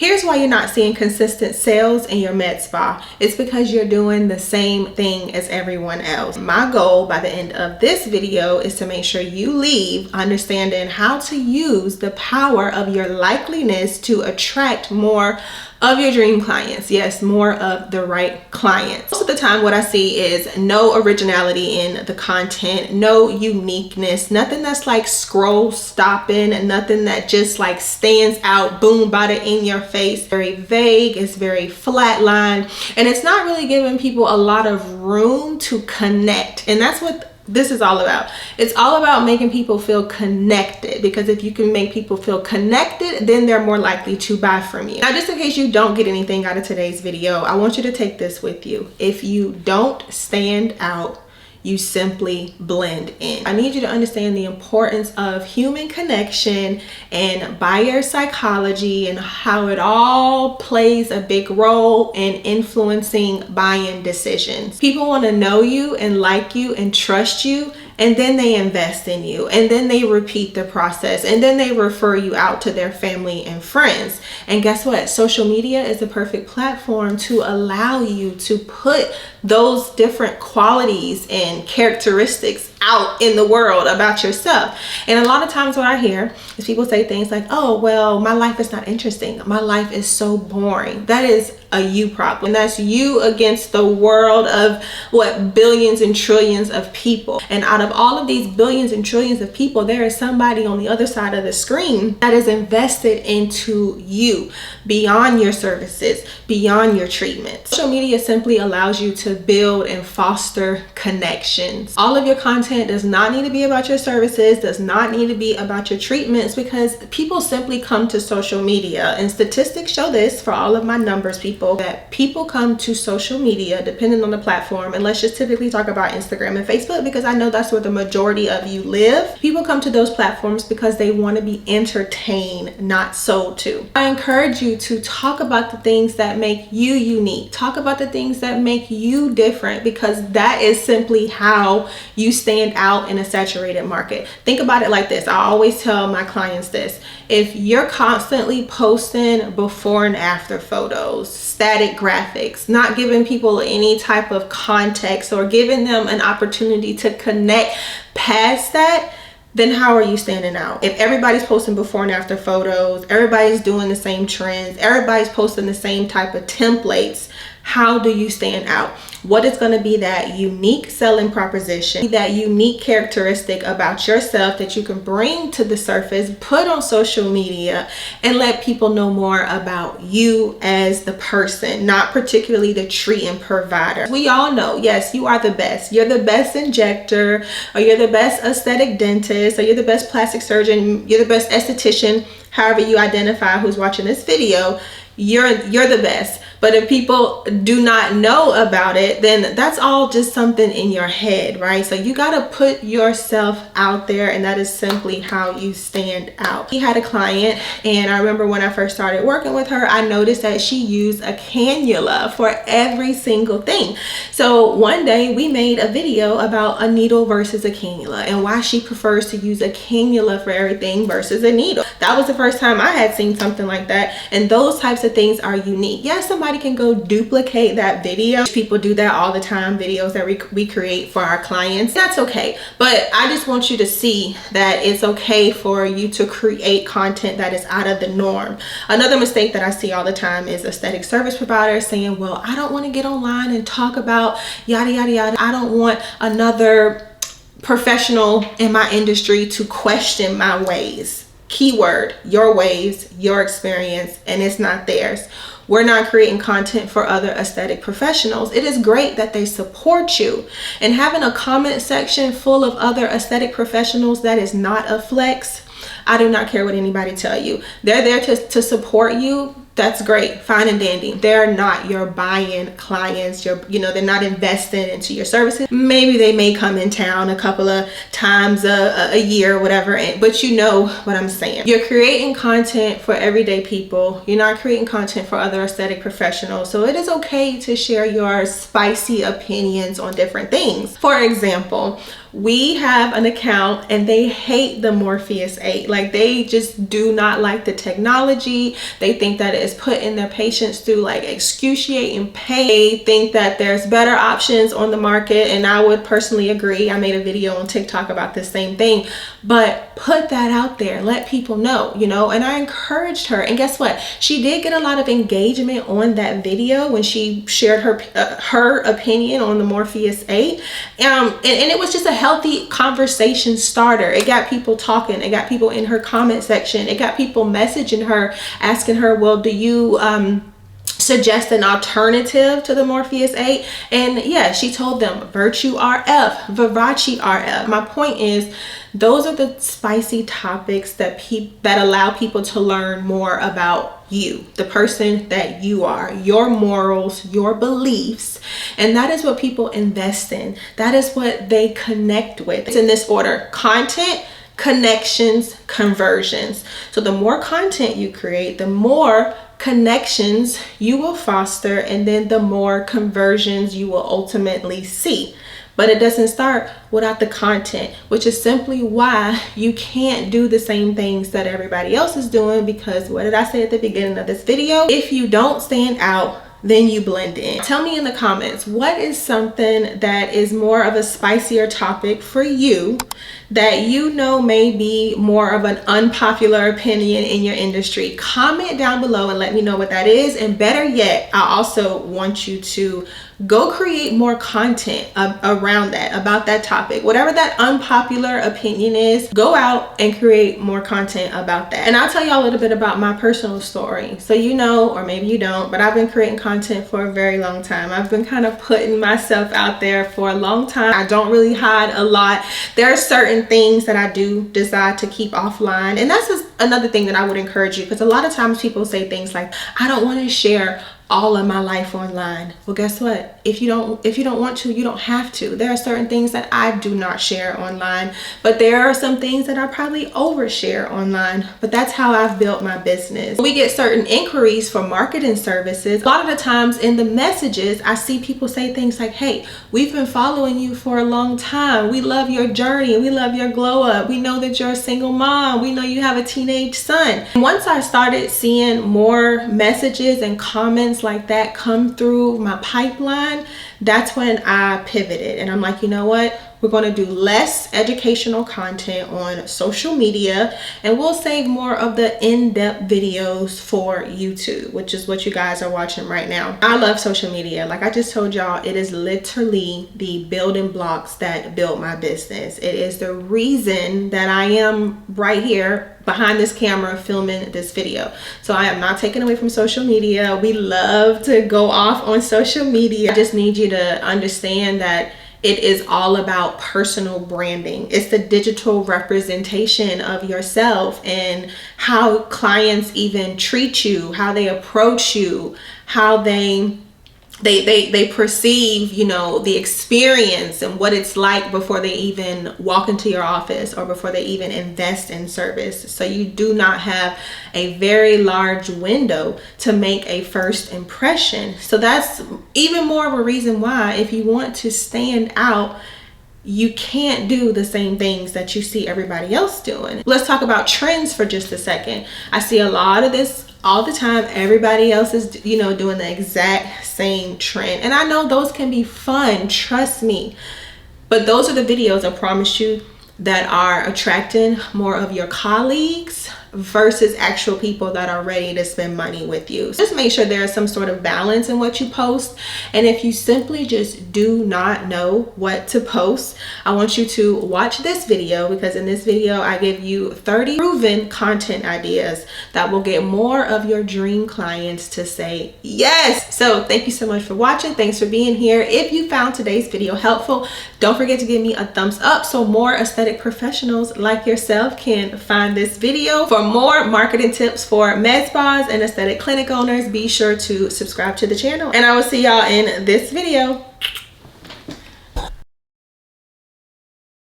Here's why you're not seeing consistent sales in your med spa. It's because you're doing the same thing as everyone else. My goal by the end of this video is to make sure you leave understanding how to use the power of your likeliness to attract more of your dream clients. Yes, more of the right clients. Most of the time what I see is no originality in the content, no uniqueness, nothing that's like scroll stopping, nothing that just like stands out, boom, bada in your face. Very vague, it's very flatlined, and it's not really giving people a lot of room to connect. And that's what this is all about. It's all about making people feel connected, because if you can make people feel connected, then they're more likely to buy from you. Now, just in case you don't get anything out of today's video, I want you to take this with you. If you don't stand out, you simply blend in. I need you to understand the importance of human connection and buyer psychology and how it all plays a big role in influencing buying decisions. People want to know you and like you and trust you, and then they invest in you, and then they repeat the process, and then they refer you out to their family and friends. And guess what? Social media is the perfect platform to allow you to put those different qualities and characteristics out in the world about yourself. And a lot of times what I hear is people say things like, oh, well, my life is not interesting. My life is so boring. That is a you problem. That's you against the world of what, billions and trillions of people. And out of all of these billions and trillions of people, there is somebody on the other side of the screen that is invested into you beyond your services, beyond your treatment. Social media simply allows you to build and foster connections. All of your content does not need to be about your services, does not need to be about your treatments, because people simply come to social media. And statistics show this for all of my numbers people, that people come to social media, depending on the platform, and let's just typically talk about Instagram and Facebook because I know that's where the majority of you live. People come to those platforms because they want to be entertained, not sold to. I encourage you to talk about the things that make you unique. Talk about the things that make you different, because that is simply how you stand out in a saturated market. Think about it like this. I always tell my clients this. If you're constantly posting before and after photos, static graphics, not giving people any type of context or giving them an opportunity to connect past that, then how are you standing out? If everybody's posting before and after photos, everybody's doing the same trends, everybody's posting the same type of templates, how do you stand out? What is going to be that unique selling proposition, that unique characteristic about yourself that you can bring to the surface, put on social media, and let people know more about you as the person, not particularly the treatment provider. We all know, yes, you are the best. You're the best injector, or you're the best aesthetic dentist, or you're the best plastic surgeon, you're the best esthetician, however you identify who's watching this video. You're the best. But if people do not know about it, then that's all just something in your head, right? So you got to put yourself out there, and that is simply how you stand out. We had a client, and I remember when I first started working with her, I noticed that she used a cannula for every single thing. So one day we made a video about a needle versus a cannula and why she prefers to use a cannula for everything versus a needle. That was the first time I had seen something like that, and those types of things are unique. Yes, somebody can go duplicate that video. People do that all the time, videos that we create for our clients. That's okay, but I just want you to see that it's okay for you to create content that is out of the norm. Another mistake that I see all the time is aesthetic service providers saying, well, I don't want to get online and talk about yada yada yada. I don't want another professional in my industry to question my ways. Keyword, your ways, your experience, and it's not theirs. We're not creating content for other aesthetic professionals. It is great that they support you, and having a comment section full of other aesthetic professionals, that is not a flex. I do not care what anybody tell you. They're there to support you. That's great, fine and dandy. They're not your buy-in clients. They're not invested into your services. Maybe they may come in town a couple of times a year or whatever, but you know what I'm saying. You're creating content for everyday people. You're not creating content for other aesthetic professionals. So it is okay to share your spicy opinions on different things. For example, we have an account and they hate the Morpheus 8. Like, they just do not like the technology. They think that it is putting their patients through like excruciating pain. They think that there's better options on the market, and I would personally agree. I made a video on TikTok about the same thing, but put that out there, let people know, you know. And I encouraged her, and guess what, she did get a lot of engagement on that video when she shared her opinion on the Morpheus 8, and it was just a healthy conversation starter. It got people talking, it got people in her comment section, it got people messaging her, asking her, well, do you suggest an alternative to the Morpheus 8? And yeah, she told them Virtue RF, Vivace RF. My point is, those are the spicy topics that allow people to learn more about you, the person that you are, your morals, your beliefs. And that is what people invest in. That is what they connect with. It's in this order: content, connections, conversions. So the more content you create, the more connections you will foster, and then the more conversions you will ultimately see. But it doesn't start without the content, which is simply why you can't do the same things that everybody else is doing, because what did I say at the beginning of this video? If you don't stand out, then you blend in. Tell me in the comments, what is something that is more of a spicier topic for you that you know may be more of an unpopular opinion in your industry? Comment down below and let me know what that is. And better yet, I also want you to go create more content around that, about that topic. Whatever that unpopular opinion is, go out and create more content about that. And I'll tell y'all a little bit about my personal story. So you know, or maybe you don't, but I've been creating content for a very long time. I've been kind of putting myself out there for a long time. I don't really hide a lot. There are certain things that I do decide to keep offline. And that's just another thing that I would encourage you, because a lot of times people say things like, I don't want to share all of my life online. Well, guess what? If you don't want to, you don't have to. There are certain things that I do not share online, but there are some things that I probably overshare online. But that's how I've built my business. We get certain inquiries for marketing services. A lot of the times in the messages, I see people say things like, hey, we've been following you for a long time. We love your journey. We love your glow up. We know that you're a single mom. We know you have a teenage son. And once I started seeing more messages and comments like that come through my pipeline, that's when I pivoted, and I'm like, you know what, we're going to do less educational content on social media, and we'll save more of the in-depth videos for YouTube, which is what you guys are watching right now. I love social media. Like I just told y'all, it is literally the building blocks that built my business. It is the reason that I am right here behind this camera filming this video. So I am not taking away from social media. We love to go off on social media. I just need you to understand that it is all about personal branding. It's the digital representation of yourself, and how clients even treat you, how they approach you, how they perceive, you know, the experience and what it's like before they even walk into your office or before they even invest in service. So you do not have a very large window to make a first impression. So that's even more of a reason why, if you want to stand out, you can't do the same things that you see everybody else doing. Let's talk about trends for just a second. I see a lot of this all the time. Everybody else is, you know, doing the exact same trend. And I know those can be fun, trust me. But those are the videos, I promise you, that are attracting more of your colleagues versus actual people that are ready to spend money with you. So just make sure there is some sort of balance in what you post. And if you simply just do not know what to post, I want you to watch this video, because in this video I give you 30 proven content ideas that will get more of your dream clients to say yes. So thank you so much for watching. Thanks for being here. If you found today's video helpful, don't forget to give me a thumbs up so more aesthetic professionals like yourself can find this video. For more marketing tips for med spas and aesthetic clinic owners, be sure to subscribe to the channel, and I will see y'all in this video.